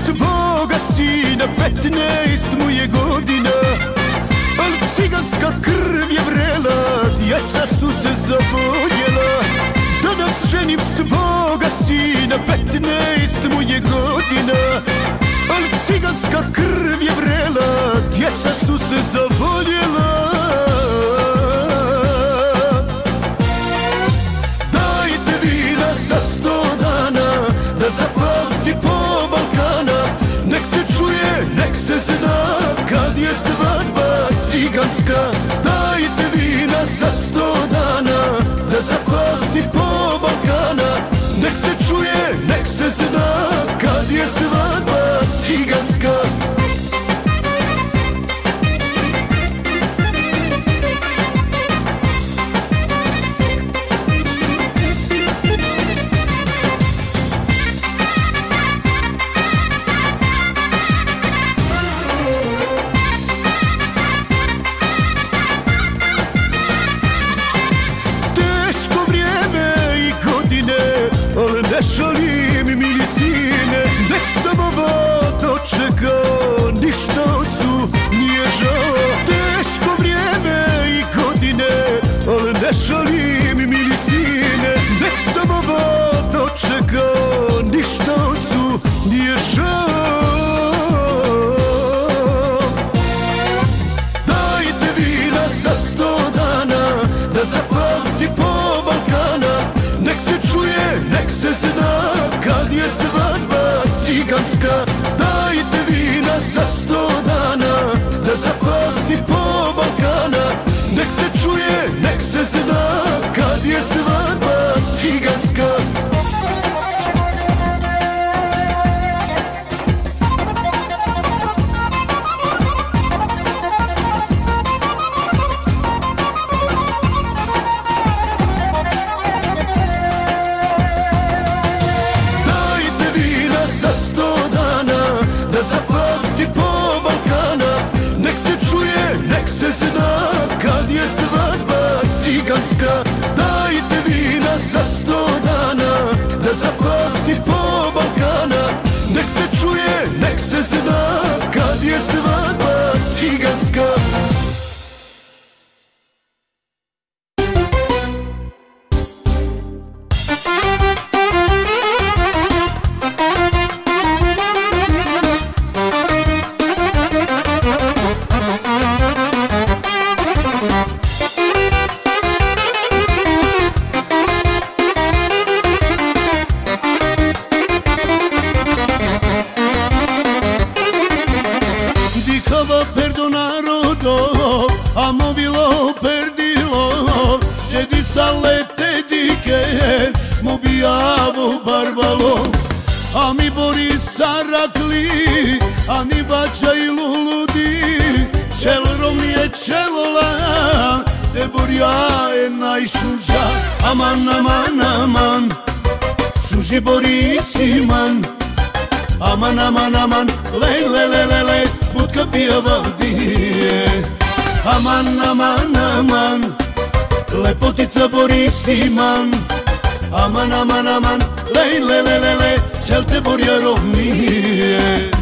svoga sina, 15 mu je godina. Al ciganska krv je vrela, djeca su se zaboljela. Danas ženim svoga sina, 15 mu je godina. Al ciganska krv je vrela, djeca su se zavoljela. Dajte vina za 100 dana, da zapamti po Balkana. Nek se čuje, nek se zna, kad je svadba ciganska. Dajte vina za 100 dana, da zapamti po Balkana. Nek se čuje, nek se zna, kad je svadba ciganska. Teško vrijeme i godine, ali ne šalim mili sine. Nek sam ovo dočekao, ništa ocu nije žao. Teško vrijeme i godine, ali ne šalim mili sine. Nek sam ovo dočekao, ništa ocu nije žao. Dajte vina za 100 dana, da zapamti po Balkana. Nek se čuje, nek se zna, kad je svadba ciganska. Dajte vina za 100 dana, da zapamti po Balkana. Nek se čuje, nek se zna, kad je svadba ciganska. Za 100 dana, da zapamti po Balkana. Nek se čuje, nek se zna, kad je svadba ciganska. Dajte vina za 100 dana, da zapamti po Balkana. Nek se čuje, nek se zna, kad je svadba ciganska. Dicava perdonarono, amovilo perdilo, že di salete diche, mobiavo barbalo. A mi Boris Sarakli, a ni bača i luludi, čel romnije čelola, te borja je najšuža. Aman, aman, aman, šuži Borisiman. Aman, aman, aman, lej, lej, lej, lej, lej, budka pija valdije. Aman, aman, aman, lepotica Borisiman. Aman, aman, aman, lej, lej, lej, lej, lej, čel te borja romnije.